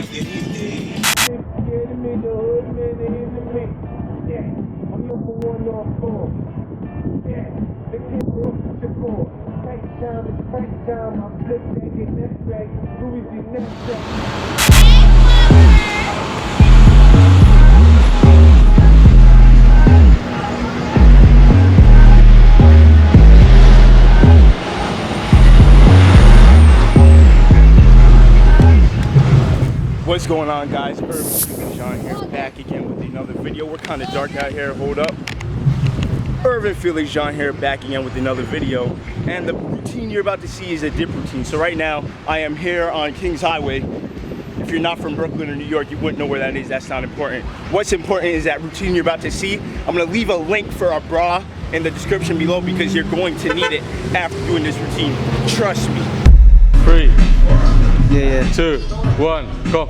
take anything. Scared of me, the hood man, the enemy. Yeah, I'm number one on four. Yeah, the kid looks to four. Take time, it's break time. I'm flip that, get that back. Who is the next back? What's going on, guys? Irvin John here, back again with another video. We're kind of dark out here, hold up. Irvin Felix John here, back again with another video. And the routine you're about to see is a dip routine. So right now, I am here on Kings Highway. If you're not from Brooklyn or New York, you wouldn't know where that is. That's not important. What's important is that routine you're about to see. I'm gonna leave a link for our bra in the description below because you're going to need it after doing this routine. Trust me. 3, 2, 1, go.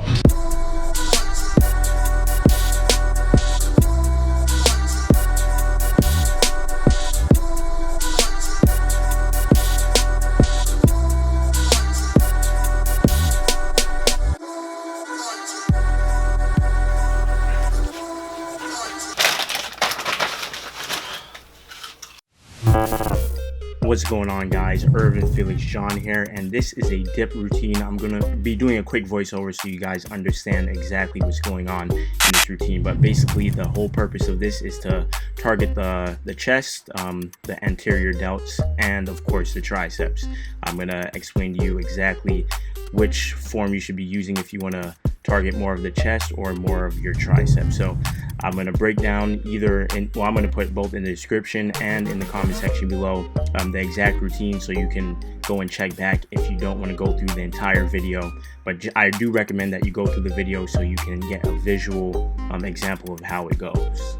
What's going on, guys? Irvin Felix John here, and this is a dip routine. I'm gonna be doing a quick voiceover so you guys understand exactly what's going on in this routine. But basically, the whole purpose of this is to target the chest, the anterior delts, and of course the triceps. I'm gonna explain to you exactly which form you should be using if you want to target more of the chest or more of your triceps. So I'm going to break down I'm going to put both in the description and in the comment section below the exact routine so you can go and check back if you don't want to go through the entire video. But I do recommend that you go through the video so you can get a visual example of how it goes.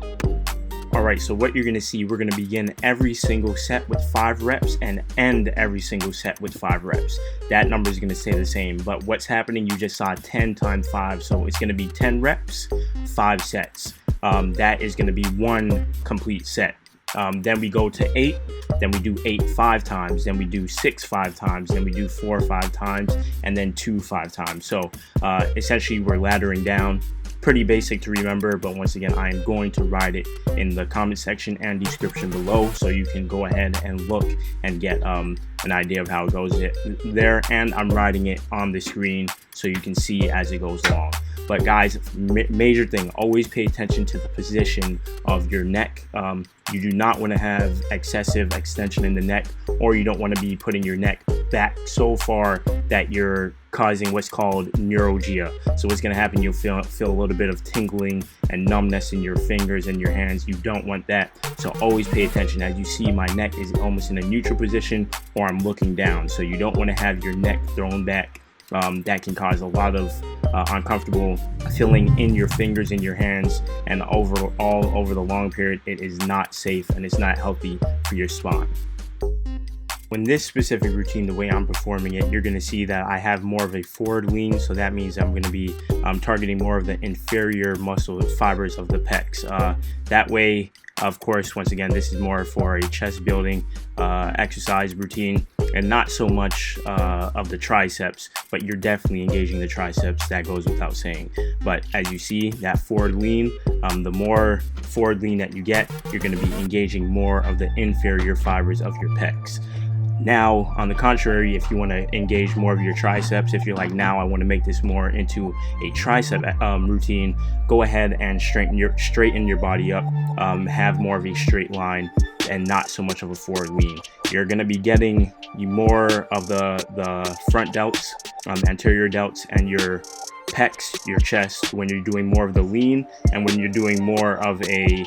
Alright, so what you're going to see, we're going to begin every single set with 5 reps and end every single set with 5 reps. That number is going to stay the same, but what's happening, you just saw 10 times 5, so it's going to be 10 reps, 5 sets. That is going to be 1 complete set. Then we go to 8, then we do 8 5 times, then we do 6 5 times, then we do 4 5 times, and then 2 5 times. So essentially we're laddering down. Pretty basic to remember, but once again, I am going to write it in the comment section and description below so you can go ahead and look and get an idea of how it goes there, and I'm writing it on the screen so you can see as it goes along. But guys, major thing, always pay attention to the position of your neck. You do not want to have excessive extension in the neck, or you don't want to be putting your neck back so far that you're causing what's called neuralgia. So what's going to happen, you'll feel a little bit of tingling and numbness in your fingers and your hands. You don't want that, so always pay attention. As you see, my neck is almost in a neutral position, or I'm looking down, so you don't want to have your neck thrown back. That can cause a lot of uncomfortable feeling in your fingers, in your hands, and all over the long period. It is not safe and it's not healthy for your spine. When this specific routine, the way I'm performing it, you're going to see that I have more of a forward lean, so that means I'm going to be targeting more of the inferior muscle fibers of the pecs. That way, of course, once again, this is more for a chest building exercise routine, and not so much of the triceps, but you're definitely engaging the triceps. That goes without saying. But as you see, that forward lean, the more forward lean that you get, you're going to be engaging more of the inferior fibers of your pecs. Now, on the contrary, if you want to engage more of your triceps, if you're like, now I want to make this more into a tricep routine, go ahead and straighten your body up, have more of a straight line and not so much of a forward lean. You're going to be getting more of the front delts, anterior delts, and your pecs, your chest, when you're doing more of the lean, and when you're doing more of a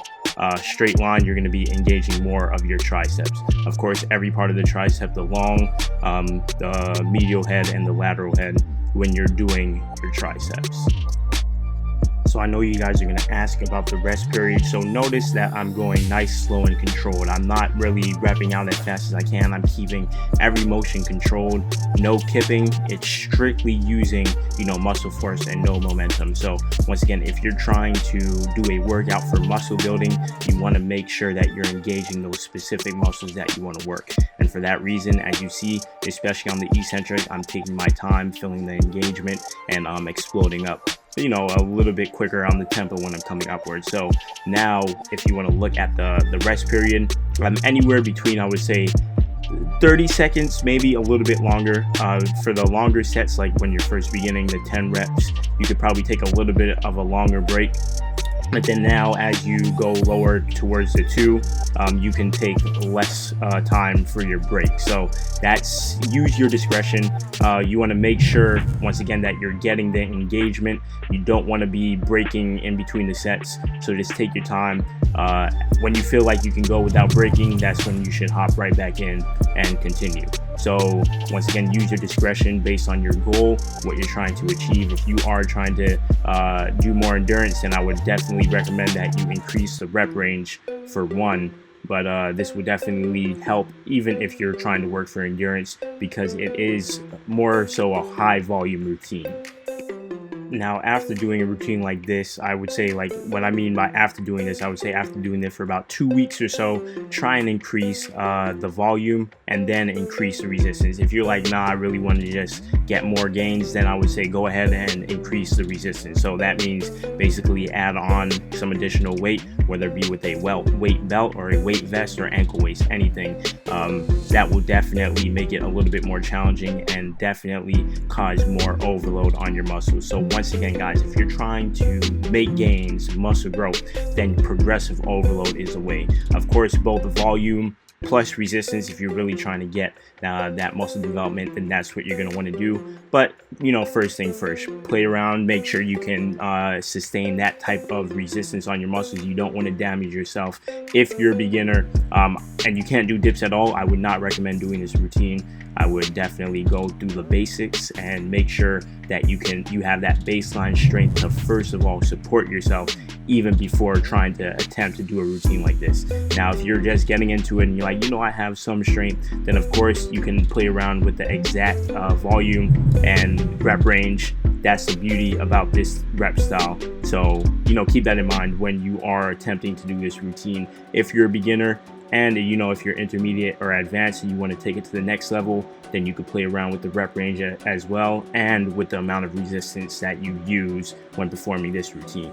straight line, you're going to be engaging more of your triceps. Of course, every part of the tricep, the long, the medial head, and the lateral head when you're doing your triceps. So I know you guys are going to ask about the rest period. So notice that I'm going nice, slow, and controlled. I'm not really repping out as fast as I can. I'm keeping every motion controlled, no kipping. It's strictly using, muscle force and no momentum. So once again, if you're trying to do a workout for muscle building, you want to make sure that you're engaging those specific muscles that you want to work. And for that reason, as you see, especially on the eccentric, I'm taking my time, feeling the engagement, and exploding up a little bit quicker on the tempo when I'm coming upwards. So now if you want to look at the rest period, I'm anywhere between, I would say, 30 seconds, maybe a little bit longer. For the longer sets, like when you're first beginning the 10 reps, you could probably take a little bit of a longer break. But then now as you go lower towards the 2, you can take less time for your break. So that's, use your discretion. You want to make sure, once again, that you're getting the engagement. You don't want to be breaking in between the sets. So just take your time. When you feel like you can go without breaking, that's when you should hop right back in and continue. So once again, use your discretion based on your goal, what you're trying to achieve. If you are trying to do more endurance, then I would definitely recommend that you increase the rep range for 1. But this would definitely help even if you're trying to work for endurance, because it is more so a high volume routine. Now, after doing a routine like this, I would say, like, what I mean by after doing this, I would say after doing this for about 2 weeks or so, try and increase the volume and then increase the resistance. If you're like, nah, I really want to just get more gains, then I would say go ahead and increase the resistance. So that means basically add on some additional weight, whether it be with a weight belt or a weight vest or ankle weights, anything. That will definitely make it a little bit more challenging and definitely cause more overload on your muscles. So once again, guys, if you're trying to make gains, muscle growth, then progressive overload is the way. Of course, both volume plus resistance, if you're really trying to get that muscle development, then that's what you're going to want to do. But first thing first, play around, make sure you can sustain that type of resistance on your muscles. You don't want to damage yourself. If you're a beginner and you can't do dips at all, I would not recommend doing this routine. I would definitely go through the basics and make sure that you have that baseline strength to first of all support yourself even before trying to attempt to do a routine like this. Now, if you're just getting into it and you're like, I have some strength, then of course you can play around with the exact volume and rep range. That's the beauty about this rep style. So, keep that in mind when you are attempting to do this routine. If you're a beginner, and if you're intermediate or advanced and you want to take it to the next level, then you could play around with the rep range as well, and with the amount of resistance that you use when performing this routine.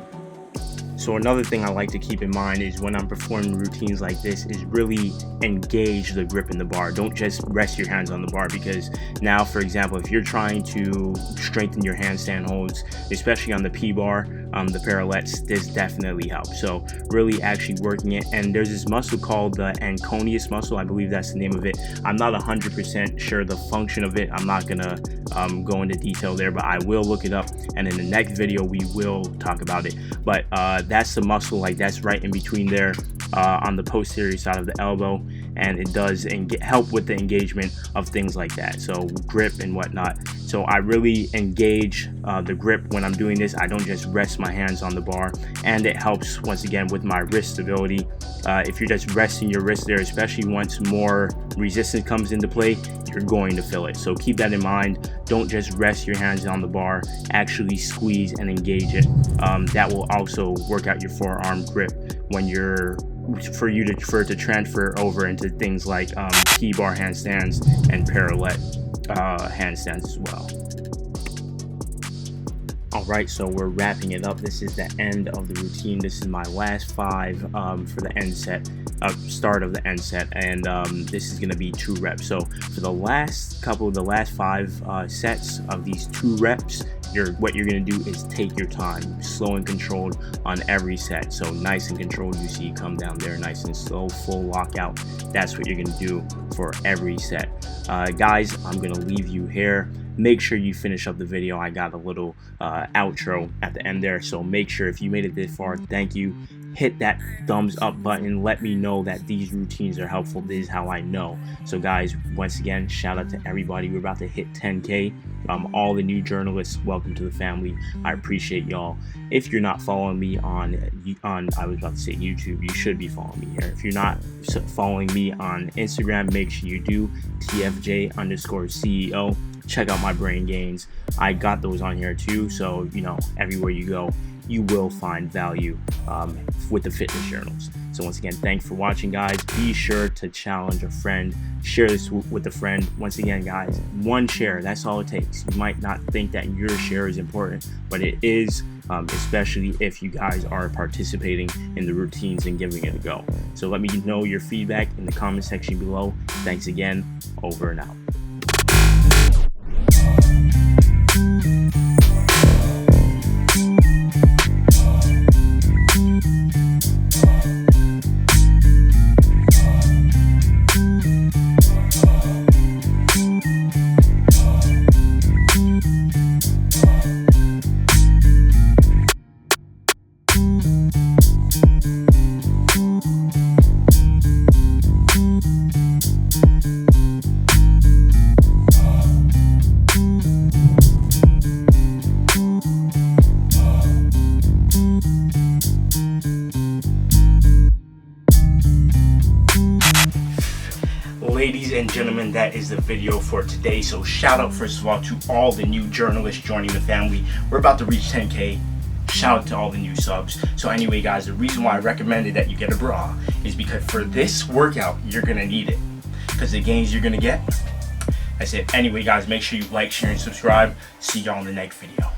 So another thing I like to keep in mind is when I'm performing routines like this is really engage the grip in the bar. Don't just rest your hands on the bar, because now, for example, if you're trying to strengthen your handstand holds, especially on the P-bar, the paralettes, this definitely helps. So really actually working it. And there's this muscle called the anconeus muscle. I believe that's the name of it. I'm not 100% sure the function of it. I'm not gonna go into detail there, but I will look it up. And in the next video, we will talk about it. But that's the muscle, like that's right in between there on the posterior side of the elbow, and it does help with the engagement of things like that, so grip and whatnot. So I really engage the grip when I'm doing this. I don't just rest my hands on the bar, and it helps once again with my wrist stability. If you're just resting your wrist there, especially once more resistance comes into play, you're going to feel it. So keep that in mind. Don't just rest your hands on the bar, actually squeeze and engage it. That will also work out your forearm grip when for it to transfer over into things like P-bar handstands and parallel handstands as well. Alright, so we're wrapping it up. This is the end of the routine. This is my last 5 for the end set, start of the end set, and this is going to be 2 reps. So for the last 5 sets of these 2 reps, what you're going to do is take your time, slow and controlled on every set. So nice and controlled, you see come down there, nice and slow, full lockout. That's what you're going to do for every set. Guys, I'm going to leave you here. make sure you finish up the video. I got a little outro at the end there, so make sure if you made it this far, thank you. Hit that thumbs up button. Let me know that these routines are helpful. This is how I know. So guys, once again, shout out to everybody. We're about to hit 10K. All the new journalists, welcome to the family. I appreciate y'all. If you're not following me on I was about to say YouTube, you should be following me here. If you're not following me on Instagram, make sure you do. TFJ_CEO. Check out my brain gains. I got those on here too, so you know, everywhere you go, you will find value with the fitness journals. So once again, thanks for watching, guys. Be sure to challenge a friend. Share this with a friend. Once again, guys, one share, that's all it takes. You might not think that your share is important, but it is, especially if you guys are participating in the routines and giving it a go. So let me know your feedback in the comment section below. Thanks again. Over and out. Ladies and gentlemen, that is the video for today. So shout out first of all to all the new journalists joining the family. We're about to reach 10K. Shout out to all the new subs. So anyway, guys, the reason why I recommended that you get a bra is because for this workout, you're gonna need it, because the gains you're gonna get. That's it. Anyway, guys, make sure you like, share, and subscribe. See y'all in the next video.